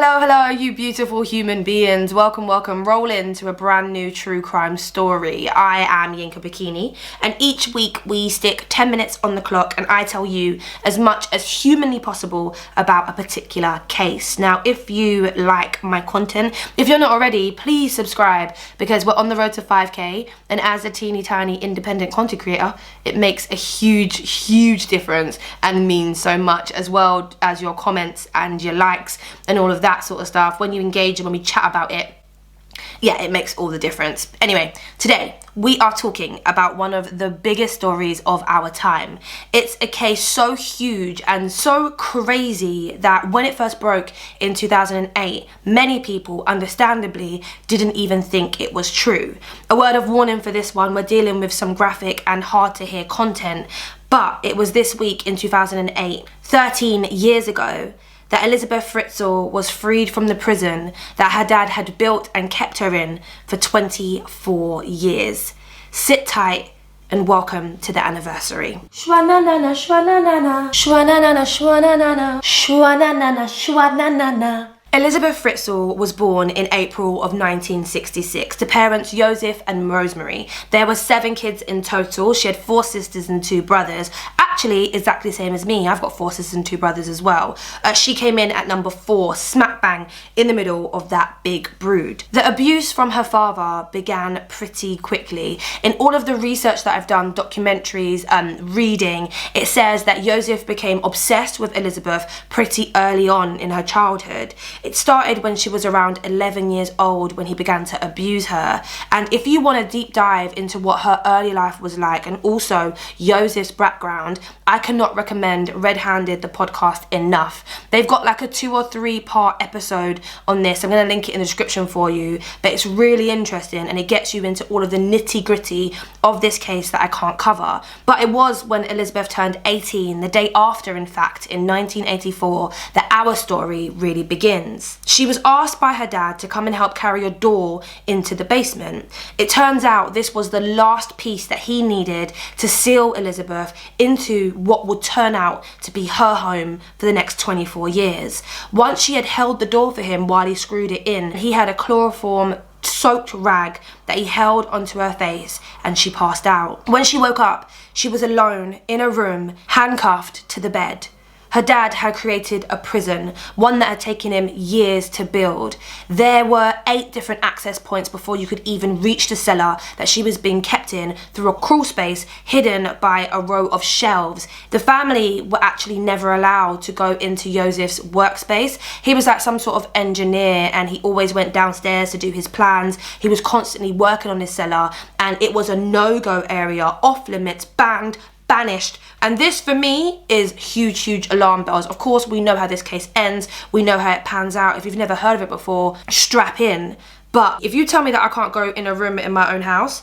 Hello, you beautiful human beings. Welcome. Roll into a brand new true crime story. I am Yinka Bokinni, and each week we stick 10 minutes on the clock and I tell you as much as humanly possible about a particular case. Now, if you like my content, if you're not already, please subscribe because we're on the road to 5K, and as a teeny tiny independent content creator, it makes a huge difference and means so much, as well as your comments and your likes and all of that sort of stuff. When you engage and when we chat about it, yeah, it makes all the difference. Anyway, today we are talking about one of the biggest stories of our time. It's a case so huge and so crazy that when it first broke in 2008, many people understandably didn't even think it was true. A word of warning for this one, we're dealing with some graphic and hard to hear content, but it was this week in 2008, 13 years ago, that Elisabeth Fritzl was freed from the prison that her dad had built and kept her in for 24 years. Sit tight and welcome to the anniversary. Shwa-na-na-na, shwa-na-na-na, shwa-na-na-na, shwa-na-na-na, shwa-na-na-na, shwa-na-na-na. Elisabeth Fritzl was born in April of 1966 to parents Josef and Rosemary. There were 7 kids in total. She had 4 sisters and 2 brothers. Actually, exactly the same as me. I've got 4 sisters and 2 brothers as well. She came in at number 4, smack bang in the middle of that big brood. The abuse from her father began pretty quickly. In all of the research that I've done, documentaries, reading, it says that Josef became obsessed with Elisabeth pretty early on in her childhood. It started when she was around 11 years old when he began to abuse her. And if you want a deep dive into what her early life was like and also Josef's background, I cannot recommend Red-Handed, the podcast, enough. They've got like a 2 or 3 part episode on this. I'm going to link it in the description for you, but it's really interesting and it gets you into all of the nitty gritty of this case that I can't cover. But it was when Elisabeth turned 18, the day after in fact, in 1984, that our story really begins. She was asked by her dad to come and help carry a door into the basement. It turns out this was the last piece that he needed to seal Elisabeth into what would turn out to be her home for the next 24 years. Once she had held the door for him while he screwed it in, he had a chloroform soaked rag that he held onto her face and she passed out. When she woke up, she was alone in a room, handcuffed to the bed. Her dad had created a prison, one that had taken him years to build. There were 8 different access points before you could even reach the cellar that she was being kept in through a crawl space hidden by a row of shelves. The family were actually never allowed to go into Josef's workspace. He was like some sort of engineer and he always went downstairs to do his plans. He was constantly working on his cellar and it was a no-go area, off limits, banned, banished. And this for me is huge alarm bells. Of course, we know how this case ends. We know how it pans out. If you've never heard of it before, strap in. But if you tell me that I can't go in a room in my own house,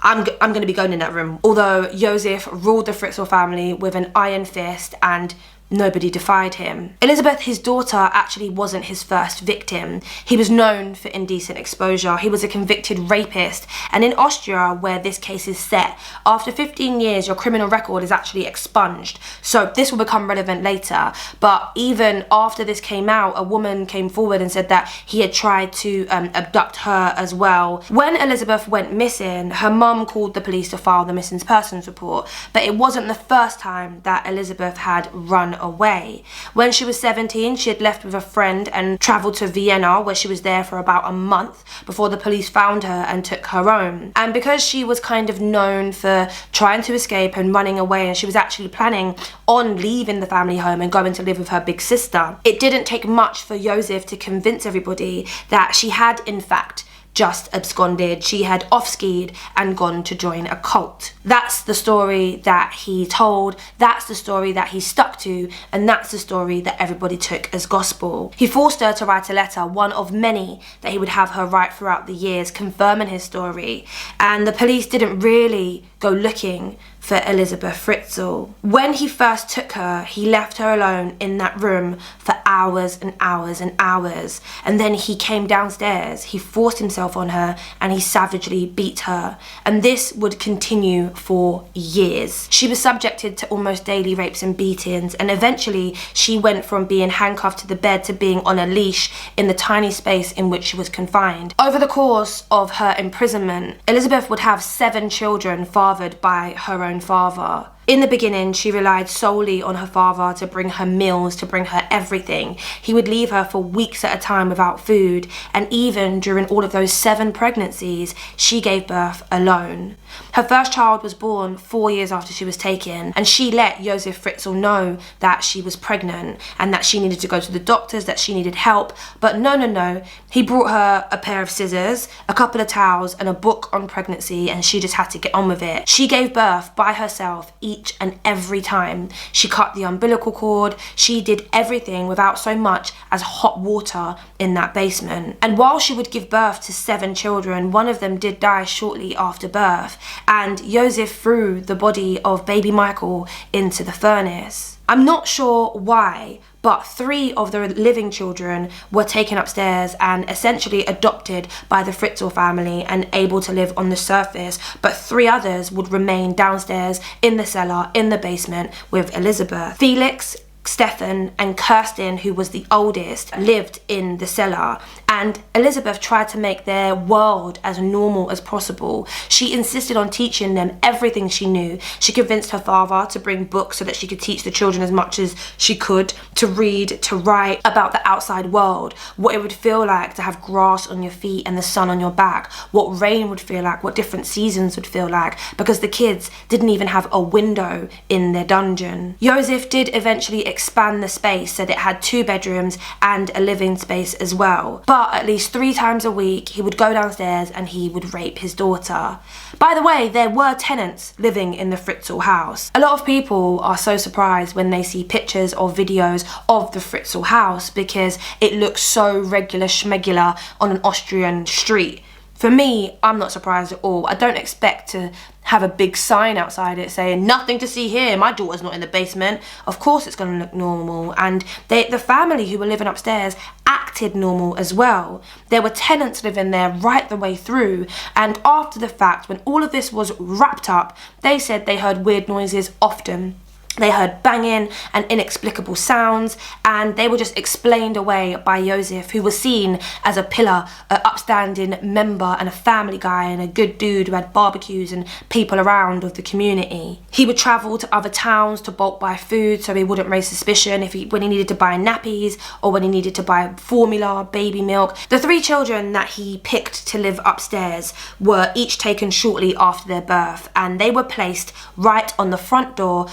I'm going to be going in that room. Although Josef ruled the Fritzl family with an iron fist and nobody defied him. Elisabeth, his daughter, actually wasn't his first victim. He was known for indecent exposure. He was a convicted rapist. And in Austria, where this case is set, after 15 years, your criminal record is actually expunged. So this will become relevant later. But even after this came out, a woman came forward and said that he had tried to abduct her as well. When Elisabeth went missing, her mum called the police to file the missing persons report. But it wasn't the first time that Elisabeth had run away. When she was 17, she had left with a friend and travelled to Vienna, where she was there for about a month before the police found her and took her home. And because she was kind of known for trying to escape and running away, and she was actually planning on leaving the family home and going to live with her big sister, it didn't take much for Josef to convince everybody that she had in fact just absconded. She had off-skied and gone to join a cult. That's the story that he told, that's the story that he stuck to, and that's the story that everybody took as gospel. He forced her to write a letter, one of many that he would have her write throughout the years, confirming his story. And the police didn't really go looking for Elisabeth Fritzl. When he first took her, he left her alone in that room for hours and hours and hours. And then he came downstairs, he forced himself on her, and he savagely beat her. And this would continue for years. She was subjected to almost daily rapes and beatings, and eventually she went from being handcuffed to the bed to being on a leash in the tiny space in which she was confined. Over the course of her imprisonment, Elisabeth would have 7 children fathered by her own father. In the beginning, she relied solely on her father to bring her meals, to bring her everything. He would leave her for weeks at a time without food, and even during all of those 7 pregnancies, she gave birth alone. Her first child was born 4 years after she was taken, and she let Josef Fritzl know that she was pregnant and that she needed to go to the doctors, that she needed help. But no. He brought her a pair of scissors, a couple of towels, and a book on pregnancy, and she just had to get on with it. She gave birth by herself each and every time. She cut the umbilical cord. She did everything without so much as hot water in that basement. And while she would give birth to 7 children, one of them did die shortly after birth, and Josef threw the body of baby Michael into the furnace. I'm not sure why, but 3 of the living children were taken upstairs and essentially adopted by the Fritzl family and able to live on the surface, but 3 others would remain downstairs in the cellar, in the basement with Elisabeth. Felix, Stefan and Kirsten, who was the oldest, lived in the cellar, and Elisabeth tried to make their world as normal as possible. She insisted on teaching them everything she knew. She convinced her father to bring books so that she could teach the children as much as she could, to read, to write about the outside world, what it would feel like to have grass on your feet and the sun on your back, what rain would feel like, what different seasons would feel like, because the kids didn't even have a window in their dungeon. Josef did eventually expand the space so that it had 2 bedrooms and a living space as well. But at least 3 times a week, he would go downstairs and he would rape his daughter. By the way, there were tenants living in the Fritzl house. A lot of people are so surprised when they see pictures or videos of the Fritzl house because it looks so regular schmegular on an Austrian street. For me, I'm not surprised at all. I don't expect to have a big sign outside it saying, "Nothing to see here, my daughter's not in the basement." Of course it's going to look normal. And the family who were living upstairs acted normal as well. There were tenants living there right the way through. And after the fact, when all of this was wrapped up, they said they heard weird noises often. They heard banging and inexplicable sounds, and they were just explained away by Josef, who was seen as a pillar, an upstanding member and a family guy and a good dude who had barbecues and people around of the community. He would travel to other towns to bulk buy food so he wouldn't raise suspicion when he needed to buy nappies or when he needed to buy formula, baby milk. The 3 children that he picked to live upstairs were each taken shortly after their birth, and they were placed right on the front door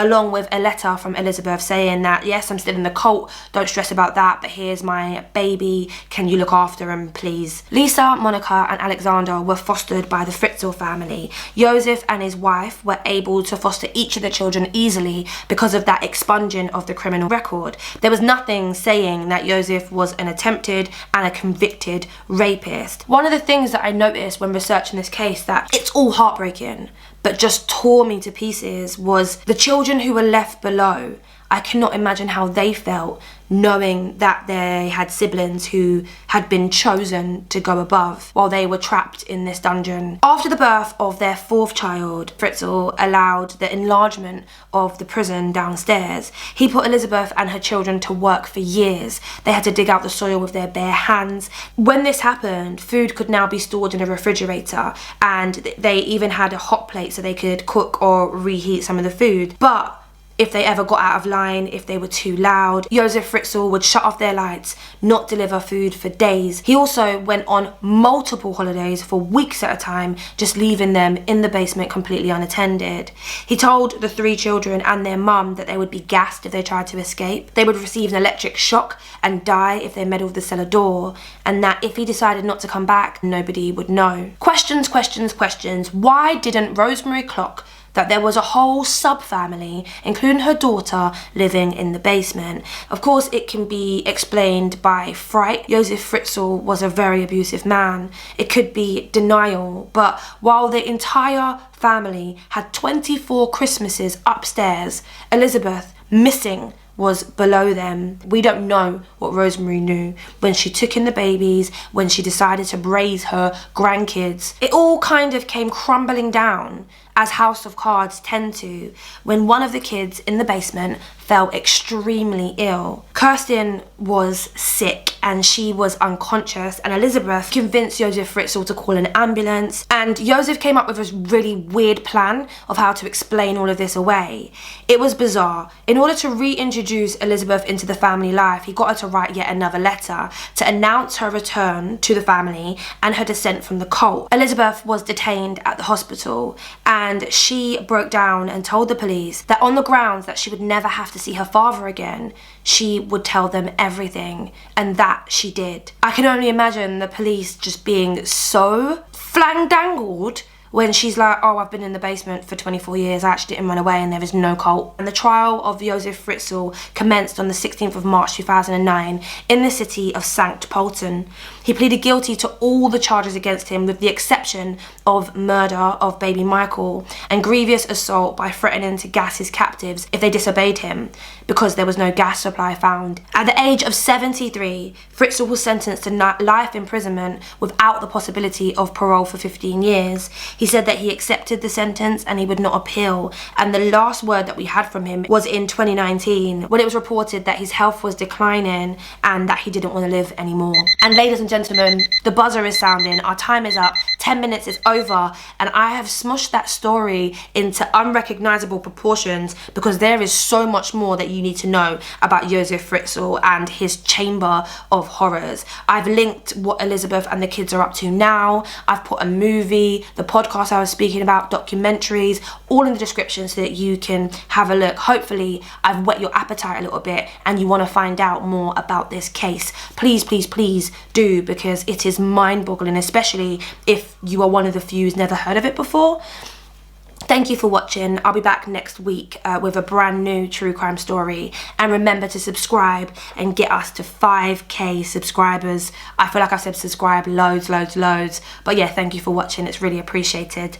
along with a letter from Elisabeth saying that, "Yes, I'm still in the cult, don't stress about that, but here's my baby, can you look after him please?" Lisa, Monica and Alexander were fostered by the Fritzl family. Josef and his wife were able to foster each of the children easily because of that expunging of the criminal record. There was nothing saying that Josef was an attempted and a convicted rapist. One of the things that I noticed when researching this case that it's all heartbreaking but just tore me to pieces was the children who were left below. I cannot imagine how they felt knowing that they had siblings who had been chosen to go above while they were trapped in this dungeon. After the birth of their 4th child, Fritzl allowed the enlargement of the prison downstairs. He put Elisabeth and her children to work for years. They had to dig out the soil with their bare hands. When this happened, food could now be stored in a refrigerator, and they even had a hot plate so they could cook or reheat some of the food. But if they ever got out of line, if they were too loud, Josef Fritzl would shut off their lights, not deliver food for days. He also went on multiple holidays for weeks at a time, just leaving them in the basement completely unattended. He told the 3 children and their mum that they would be gassed if they tried to escape. They would receive an electric shock and die if they meddled with the cellar door, and that if he decided not to come back, nobody would know. Questions. Why didn't Rosemary Clock that there was a whole sub-family, including her daughter, living in the basement. Of course, it can be explained by fright. Josef Fritzl was a very abusive man. It could be denial, but while the entire family had 24 Christmases upstairs, Elisabeth, missing, was below them. We don't know what Rosemary knew when she took in the babies, when she decided to raise her grandkids. It all kind of came crumbling down, as House of Cards tend to, when one of the kids in the basement fell extremely ill. Kirsten was sick and she was unconscious, and Elisabeth convinced Josef Fritzl to call an ambulance, and Josef came up with a really weird plan of how to explain all of this away. It was bizarre. In order to reintroduce Elisabeth into the family life, he got her to write yet another letter to announce her return to the family and her descent from the cult. Elisabeth was detained at the hospital, and she broke down and told the police that on the grounds that she would never have to see her father again, she would tell them everything, and that she did. I can only imagine the police just being so flang-dangled when she's like, oh, I've been in the basement for 24 years, I actually didn't run away and there is no cult. And the trial of Josef Fritzl commenced on the 16th of March 2009 in the city of St. Polten. He pleaded guilty to all the charges against him, with the exception of murder of baby Michael and grievous assault by threatening to gas his captives if they disobeyed him, because there was no gas supply found. At the age of 73, Fritzl was sentenced to life imprisonment without the possibility of parole for 15 years. He said that he accepted the sentence and he would not appeal, and the last word that we had from him was in 2019, when it was reported that his health was declining and that he didn't want to live anymore. And ladies and gentlemen, the buzzer is sounding, our time is up, 10 minutes is over, and I have smushed that story into unrecognizable proportions because there is so much more that you need to know about Josef Fritzl and his chamber of horrors. I've linked what Elisabeth and the kids are up to now. I've put a movie, the podcast I was speaking about, documentaries, all in the description so that you can have a look. Hopefully I've whet your appetite a little bit and you want to find out more about this case. Please, please, please do, because it is mind-boggling, especially if you are one of the few who's never heard of it before. Thank you for watching. I'll be back next week with a brand new true crime story. And remember to subscribe and get us to 5k subscribers. I feel like I've said subscribe loads. But yeah, thank you for watching. It's really appreciated.